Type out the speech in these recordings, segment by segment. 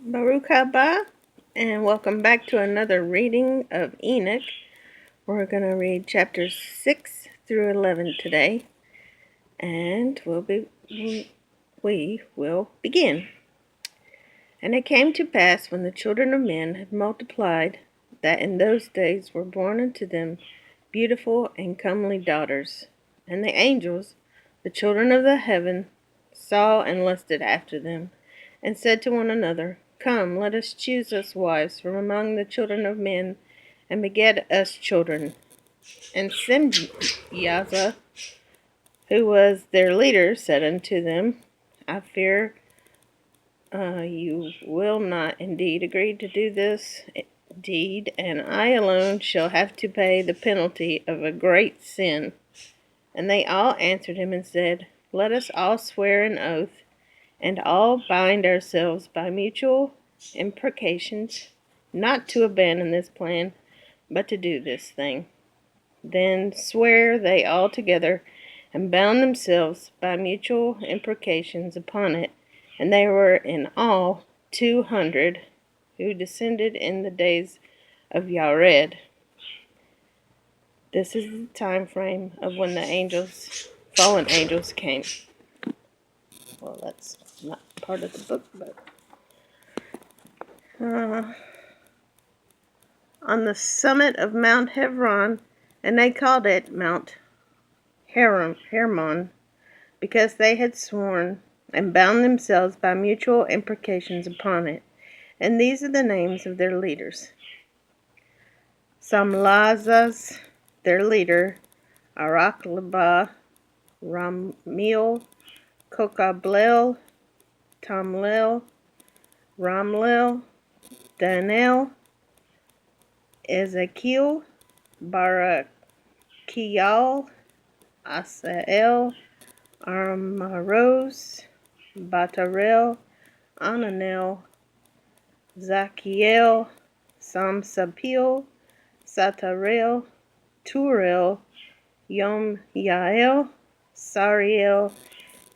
Baruch haba, and welcome back to another reading of Enoch. We're going to read chapters 6 through 11 today, and we will begin. And it came to pass, when the children of men had multiplied, that in those days were born unto them beautiful and comely daughters. And the angels, the children of the heaven, saw and lusted after them, and said to one another, Come, let us choose us wives from among the children of men, and beget us children. And Simjaza, who was their leader, said unto them, I fear you will not indeed agree to do this deed, and I alone shall have to pay the penalty of a great sin. And they all answered him and said, Let us all swear an oath, and all bind ourselves by mutual imprecations, not to abandon this plan, but to do this thing. Then swear they all together, and bound themselves by mutual imprecations upon it. And they were in all 200, who descended in the days of Yared. This is the time frame of when the fallen angels came. Well, that's not part of the book, but on the summit of Mount Hebron, and they called it Mount Hermon, because they had sworn and bound themselves by mutual imprecations upon it. And these are the names of their leaders: Samlazas, their leader, Araklaba, Ramiel, Kokablel, Tamlel, Ramlel, Danel, Ezekiel, Barakiel, Asael, Armaros, Batarel, Ananel, Zachiel, Samsapil, Satarel, Turel, Yom Yael, Sariel.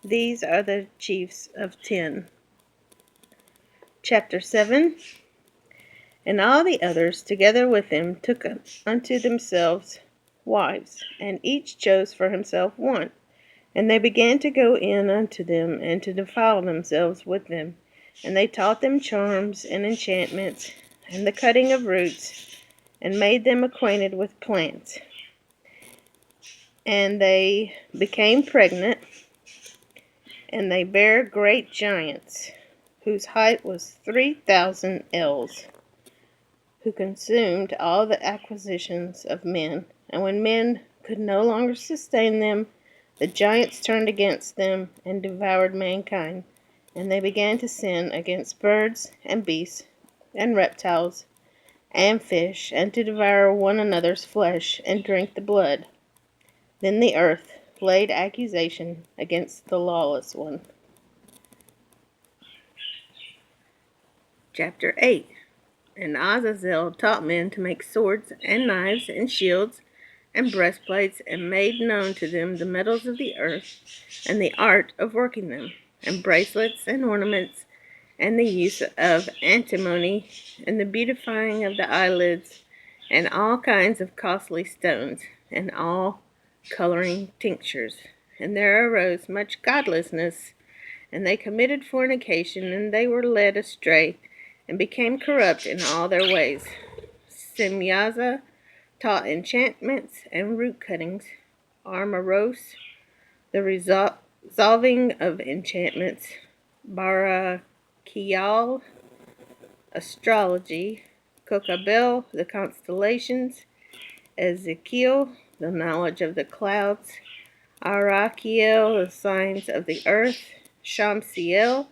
These are the chiefs of 10. Chapter 7. And all the others together with them took unto themselves wives, and each chose for himself one. And they began to go in unto them, and to defile themselves with them. And they taught them charms and enchantments, and the cutting of roots, and made them acquainted with plants. And they became pregnant, and they bare great giants, whose height was 3,000 ells, who consumed all the acquisitions of men. And when men could no longer sustain them, the giants turned against them and devoured mankind. And they began to sin against birds and beasts and reptiles and fish, and to devour one another's flesh and drink the blood. Then the earth laid accusation against the lawless one. Chapter 8. And Azazel taught men to make swords and knives and shields and breastplates, and made known to them the metals of the earth, and the art of working them, and bracelets and ornaments, and the use of antimony, and the beautifying of the eyelids, and all kinds of costly stones, and all coloring tinctures. And there arose much godlessness, and they committed fornication, and they were led astray, and became corrupt in all their ways. Simyaza taught enchantments and root cuttings, Armaros, the resolving of enchantments, Barakial, astrology, Kokabel, the constellations, Ezekiel, the knowledge of the clouds, Arakiel, the signs of the earth, Shamsiel,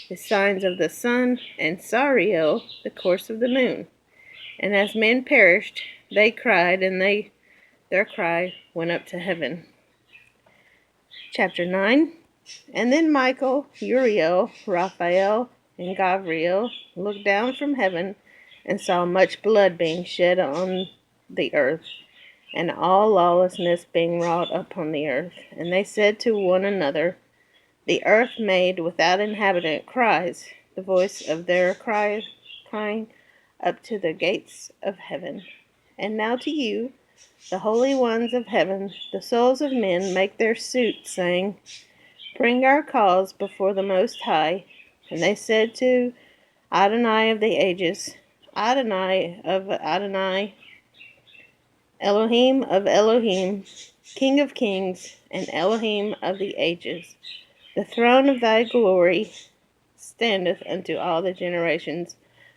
the signs of the sun, and Sariel, the course of the moon. And as men perished, they cried, and their cry went up to heaven. Chapter 9. And then Michael, Uriel, Raphael, and Gabriel looked down from heaven, and saw much blood being shed on the earth, and all lawlessness being wrought upon the earth. And they said to one another, The earth made without inhabitant cries, the voice of their crying up to the gates of heaven. And now to you, the holy ones of heaven, the souls of men, make their suit, saying, Bring our cause before the Most High. And they said to Adonai of the ages, Adonai of Adonai, Elohim of Elohim, King of kings, and Elohim of the ages. The throne of thy glory standeth unto all the generations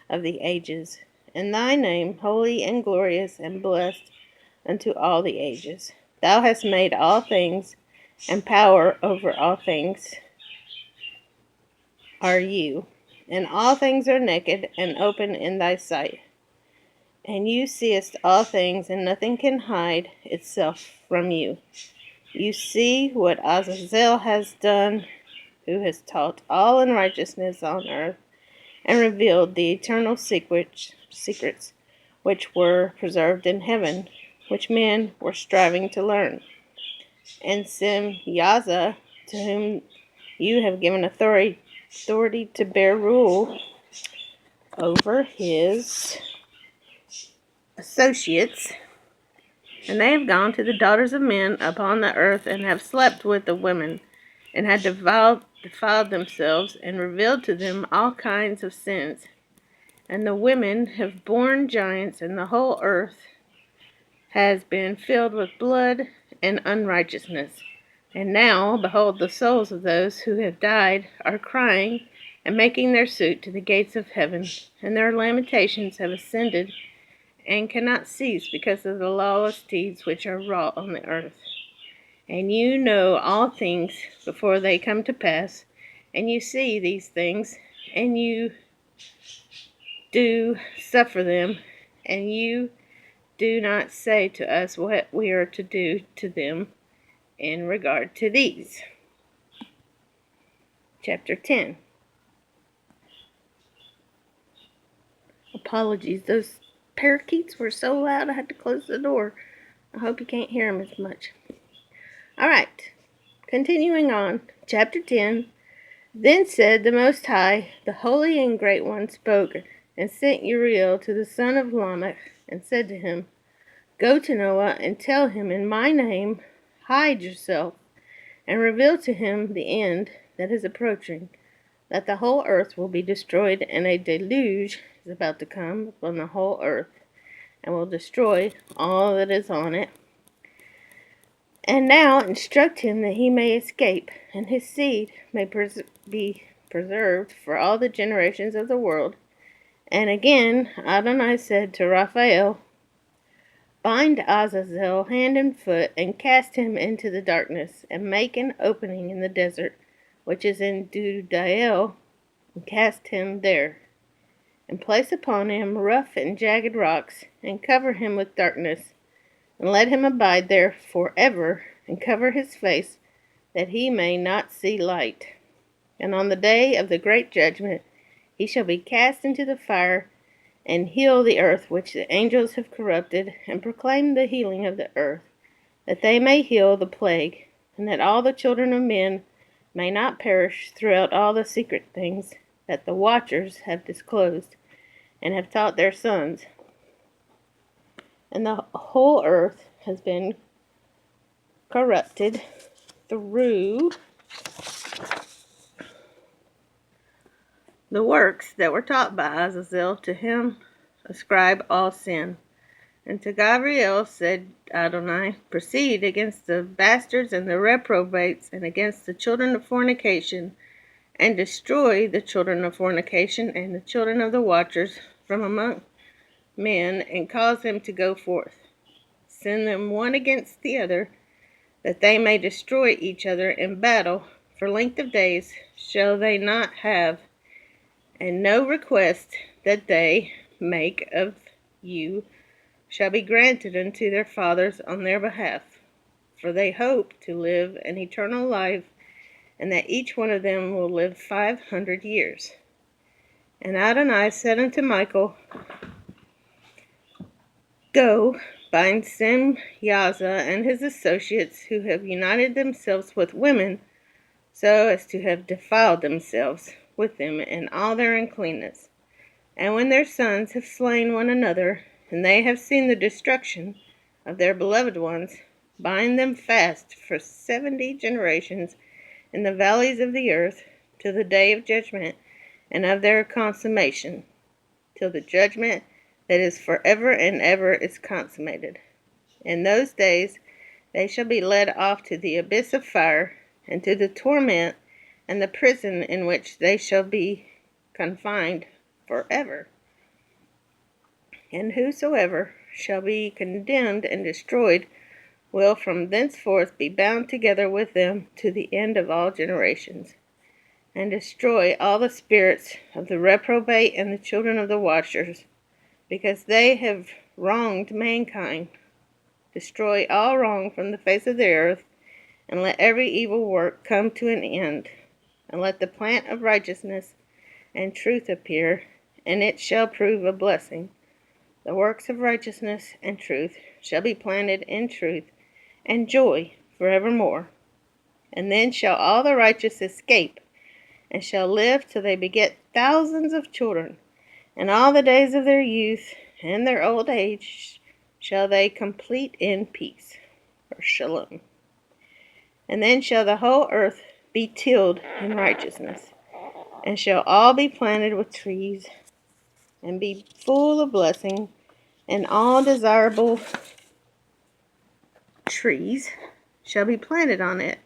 of the ages, and thy name holy and glorious and blessed unto all the ages. Thou hast made all things, and power over all things are you, and all things are naked and open in thy sight. And you seest all things, and nothing can hide itself from you. You see what Azazel has done, who has taught all unrighteousness on earth, and revealed the eternal secrets which were preserved in heaven, which men were striving to learn. And Simyaza, to whom you have given authority to bear rule over his associates, and they have gone to the daughters of men upon the earth, and have slept with the women, and had defiled themselves, and revealed to them all kinds of sins. And the women have borne giants, and the whole earth has been filled with blood and unrighteousness. And now, behold, the souls of those who have died are crying and making their suit to the gates of heaven, and their lamentations have ascended and cannot cease because of the lawless deeds which are wrought on the earth. And you know all things before they come to pass, and you see these things, and you do suffer them, and you do not say to us what we are to do to them in regard to these. Chapter 10. Apologies, those parakeets were so loud I had to close the door. I hope you can't hear them as much. Alright, continuing on. Chapter 10. Then said the Most High, the Holy and Great One spoke, and sent Uriel to the son of Lamech, and said to him, Go to Noah, and tell him in my name, hide yourself, and reveal to him the end that is approaching, that the whole earth will be destroyed, and a deluge is about to come upon the whole earth, and will destroy all that is on it. And now instruct him that he may escape, and his seed may be preserved for all the generations of the world. And again Adonai said to Raphael, Bind Azazel hand and foot, and cast him into the darkness, and make an opening in the desert, which is in Dudael, and cast him there. And place upon him rough and jagged rocks, and cover him with darkness, and let him abide there forever, and cover his face, that he may not see light. And on the day of the great judgment he shall be cast into the fire, and heal the earth which the angels have corrupted, and proclaim the healing of the earth, that they may heal the plague, and that all the children of men may not perish throughout all the secret things that the watchers have disclosed, and have taught their sons. And the whole earth has been corrupted through the works that were taught by Azazel. To him ascribe all sin. And to Gabriel said Adonai, Proceed against the bastards and the reprobates, and against the children of fornication, and destroy the children of fornication and the children of the watchers from among men, and cause them to go forth. Send them one against the other, that they may destroy each other in battle. For length of days shall they not have, and no request that they make of you shall be granted unto their fathers on their behalf. For they hope to live an eternal life, and that each one of them will live 500 years. And Adonai said unto Michael, Go, bind Simyaza and his associates, who have united themselves with women, so as to have defiled themselves. with them in all their uncleanness. And when their sons have slain one another, and they have seen the destruction of their beloved ones, bind them fast for 70 generations in the valleys of the earth, till the day of judgment and of their consummation, till the judgment that is forever and ever is consummated. In those days they shall be led off to the abyss of fire, and to the torment and the prison in which they shall be confined forever. And whosoever shall be condemned and destroyed will from thenceforth be bound together with them to the end of all generations, and destroy all the spirits of the reprobate and the children of the watchers, because they have wronged mankind. Destroy all wrong from the face of the earth, and let every evil work come to an end, and let the plant of righteousness and truth appear, and it shall prove a blessing. The works of righteousness and truth shall be planted in truth and joy forevermore. And then shall all the righteous escape, and shall live till they beget thousands of children, and all the days of their youth and their old age shall they complete in peace, or shalom. And then shall the whole earth be tilled in righteousness, and shall all be planted with trees, and be full of blessing, and all desirable trees shall be planted on it,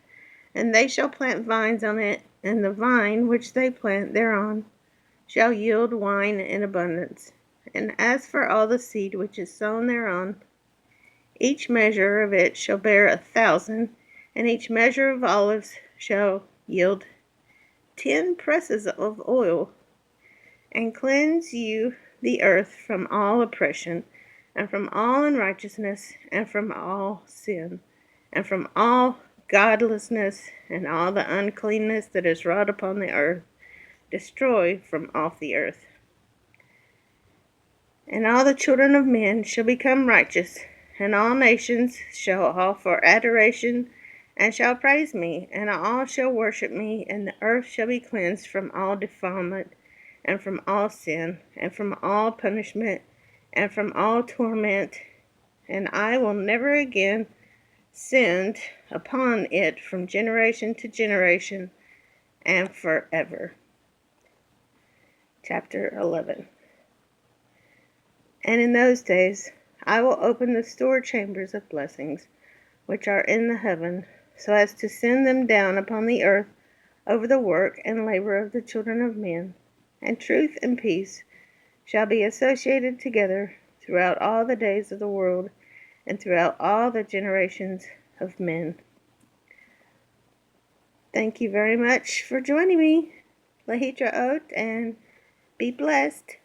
and they shall plant vines on it, and the vine which they plant thereon shall yield wine in abundance. And as for all the seed which is sown thereon, each measure of it shall bear 1,000, and each measure of olives shall yield 10 presses of oil. And cleanse you the earth from all oppression, and from all unrighteousness, and from all sin, and from all godlessness, and all the uncleanness that is wrought upon the earth, destroy from off the earth. And all the children of men shall become righteous, and all nations shall offer adoration, and shall praise me, and all shall worship me, and the earth shall be cleansed from all defilement, and from all sin, and from all punishment, and from all torment, and I will never again send upon it from generation to generation, and forever. Chapter 11. And in those days I will open the store chambers of blessings, which are in the heaven, so as to send them down upon the earth over the work and labor of the children of men. And truth and peace shall be associated together throughout all the days of the world, and throughout all the generations of men. Thank you very much for joining me. Lahitraot, and be blessed.